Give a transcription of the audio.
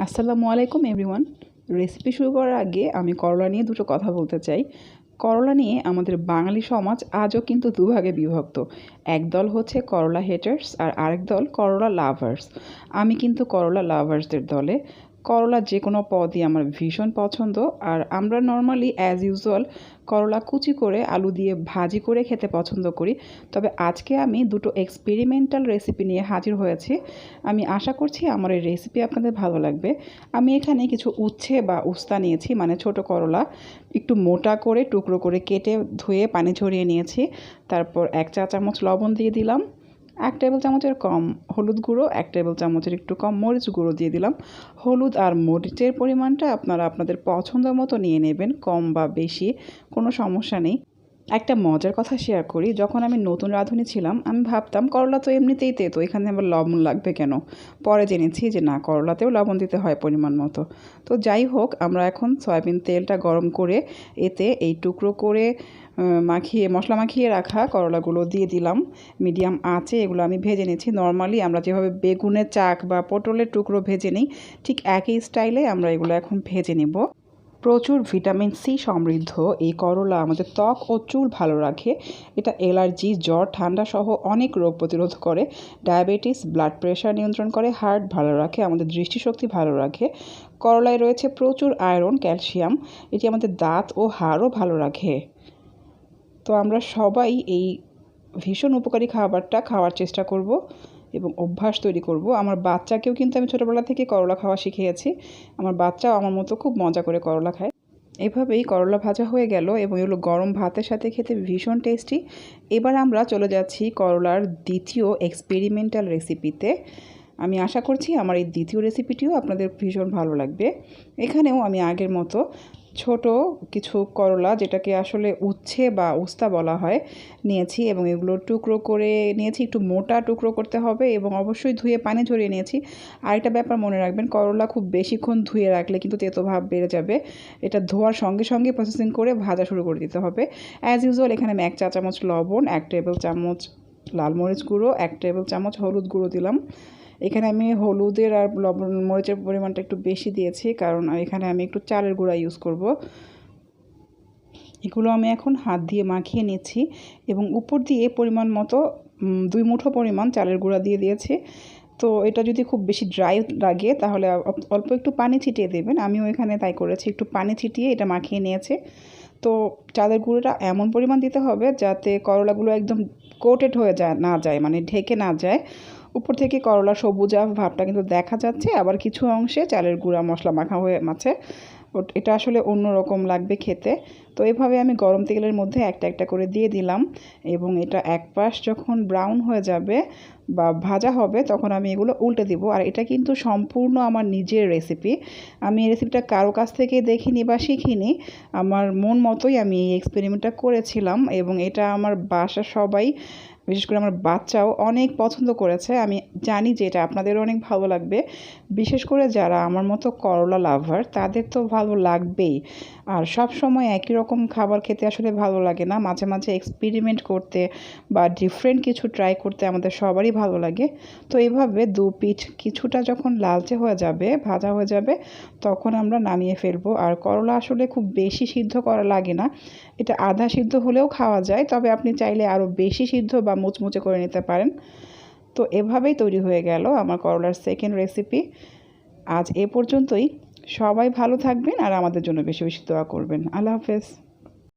আসসালামু আলাইকুম everyone. Recipe শুরু করার আগে আমি করলা নিয়ে দুটো কথা বলতে চাই। করলা নিয়ে আমাদের বাঙালি সমাজ আজও কিন্তু দুভাগে বিভক্ত। একদল হচ্ছে করলা হেটার্স আর আরেক দল করলা লাভার্স। আমি কিন্তু করলা লাভার্সদের দলে। করলা যে কোনো পদই আমার ভীষণ পছন্দ। আর আমরা নর্মালি অ্যাজ ইউজুয়াল করলা কুচি করে আলু দিয়ে ভাজি করে খেতে পছন্দ করি। তবে আজকে আমি দুটো এক্সপেরিমেন্টাল রেসিপি নিয়ে হাজির হয়েছি। আমি আশা করছি আমার এই রেসিপি আপনাদের ভালো লাগবে। আমি এখানে কিছু উচ্ছে বা উস্তা নিয়েছি, মানে ছোট করলা একটু মোটা করে টুকরো করে কেটে ধুয়ে পানি ঝরিয়ে নিয়েছি। তারপর 1 চা চামচ লবণ দিয়ে দিলাম, 1 টেবিল চামচের কম হলুদ গুঁড়ো, 1 টেবিল চামচের একটু কম মরিচ গুঁড়ো দিয়ে দিলাম। হলুদ আর মরিচের পরিমাণটা আপনারা আপনাদের পছন্দ মতো নিয়ে নেবেন, কম বা বেশি কোনো সমস্যা নেই। একটা মজার কথা শেয়ার করি, যখন আমি নতুন রাঁধুনি ছিলাম আমি ভাবতাম করলা তো এমনিতেই তেতো, এখানে আবার লবণ লাগবে কেন। পরে জেনেছি যে না, করলাতেও লবণ দিতে হয় পরিমাণ মতো। তো যাই হোক, আমরা এখন সয়াবিন তেলটা গরম করে এতে এই টুকরো করে মশলা মাখিয়ে রাখা করলাগুলো দিয়ে দিলাম। মিডিয়াম আঁচে এগুলো আমি ভেজে নিচ্ছি। নর্মালি আমরা যেভাবে বেগুনের চাক বা পটলের টুকরো ভেজে নিই, ঠিক একই স্টাইলে আমরা এগুলো এখন ভেজে নেব। প্রচুর ভিটামিন সি সমৃদ্ধ এই করলা আমাদের ত্বক ও চুল ভালো রাখে। এটা অ্যালার্জি, জ্বর, ঠান্ডা সহ অনেক রোগ প্রতিরোধ করে। ডায়াবেটিস, ব্লাড প্রেশার নিয়ন্ত্রণ করে, হার্ট ভালো রাখে, আমাদের দৃষ্টিশক্তি ভালো রাখে। করলায় রয়েছে প্রচুর আয়রন, ক্যালসিয়াম। এটি আমাদের দাঁত ও হাড়ও ভালো রাখে। তো আমরা সবাই এই ভীষণ উপকারী খাবারটা খাওয়ার চেষ্টা করব এবং অভ্যাস তৈরি করব। আমার বাচ্চাকেও কিন্তু আমি ছোটোবেলা থেকে করলা খাওয়া শিখিয়েছি। আমার বাচ্চাও আমার মতো খুব মজা করে করলা খায়। এভাবেই করলা ভাজা হয়ে গেল এবং এগুলো গরম ভাতের সাথে খেতে ভীষণ টেস্টি। এবার আমরা চলে যাচ্ছি করলার দ্বিতীয় এক্সপেরিমেন্টাল রেসিপিতে। আমি আশা করছি আমার এই দ্বিতীয় রেসিপিটিও আপনাদের ভীষণ ভালো লাগবে। এখানেও আমি আগের মতো ছোট কিছু করলা, যেটাকে আসলে উচ্ছে বা উস্তা বলা হয়, নিয়েছি এবং এগুলো টুকরো করে নিয়েছি। একটু মোটা টুকরো করতে হবে এবং অবশ্যই ধুয়ে পানি ঝরিয়ে নিয়েছি। আরেকটা ব্যাপার মনে রাখবেন, করলা খুব বেশিক্ষণ ধুয়ে রাখলে কিন্তু তেতো ভাব বেড়ে যাবে। এটা ধোয়ার সঙ্গে সঙ্গে প্রসেসিং করে ভাজা শুরু করে দিতে হবে। অ্যাজ ইউজুয়াল এখানে আমি 1 চা চামচ লবণ, 1 টেবিল চামচ লাল মরিচ গুঁড়ো, 1 টেবিল চামচ হলুদ গুঁড়ো দিলাম। এখানে আমি হলুদের আর লবণ মরিচের পরিমাণটা একটু বেশি দিয়েছি, কারণ এখানে আমি একটু চালের গুঁড়া ইউজ করব। এগুলো আমি এখন হাত দিয়ে মাখিয়ে নিচ্ছি এবং উপর দিয়ে পরিমাণ মতো 2 মুঠো পরিমাণ চালের গুঁড়া দিয়ে দিয়েছি। তো এটা যদি খুব বেশি ড্রাই লাগে তাহলে অল্প একটু পানি ছিটিয়ে দেবেন। আমিও এখানে তাই করেছি, একটু পানি ছিটিয়ে এটা মাখিয়ে নিয়েছি। তো চালের গুঁড়োটা এমন পরিমাণ দিতে হবে যাতে করলাগুলো একদম কোটেড হয়ে যায়, মানে ঢেকে না যায়। উপর থেকে করলা সবুজা ভাবটা কিন্তু দেখা যাচ্ছে, আবার কিছু অংশে চালের গুঁড়া মশলা মাখা হয়ে আছে। এটা আসলে অন্যরকম লাগবে খেতে। তো এভাবে আমি গরম তেলের মধ্যে একটা একটা করে দিয়ে দিলাম এবং এটা এক পাশ যখন ব্রাউন হয়ে যাবে বা ভাজা হবে তখন আমি এগুলো উল্টে দিব। আর এটা কিন্তু সম্পূর্ণ আমার নিজের রেসিপি। আমি এই রেসিপিটা কারো কাছ থেকে দেখিনি বা শিখিনি, আমার মন মতোই আমি এই এক্সপেরিমেন্টটা করেছিলাম এবং এটা আমার বাসার সবাই, বিশেষ করে আমার বাচ্চাও অনেক পছন্দ করেছে। আমি জানি যে এটা আপনাদেরও অনেক ভালো লাগবে। বিশেষ করে যারা আমার মতো করলা লাভার তাদের তো ভালো লাগবেই। আর সব সময় একই রকম খাবার খেতে আসলে ভালো লাগে না, মাঝে মাঝে এক্সপেরিমেন্ট করতে বা ডিফারেন্ট কিছু ট্রাই করতে আমাদের সবারই ভালো লাগে। তো এইভাবে দু পিঠ কিছুটা যখন লালচে হয়ে যাবে, ভাজা হয়ে যাবে, তখন আমরা নামিয়ে ফেলবো। আর করলা আসলে খুব বেশি সিদ্ধ করা লাগে না, এটা আধা সিদ্ধ হলেও খাওয়া যায়। তবে আপনি চাইলে আরও বেশি সিদ্ধ বা মুচমুচে করে নিতে পারেন। তো এভাবেই তৈরি হয়ে গেল আমার করলার সেকেন্ড রেসিপি। আজ এ পর্যন্তই। সবাই ভালো থাকবেন আর আমাদের জন্য বেশি বেশি দোয়া করবেন। আল্লাহ হাফেজ।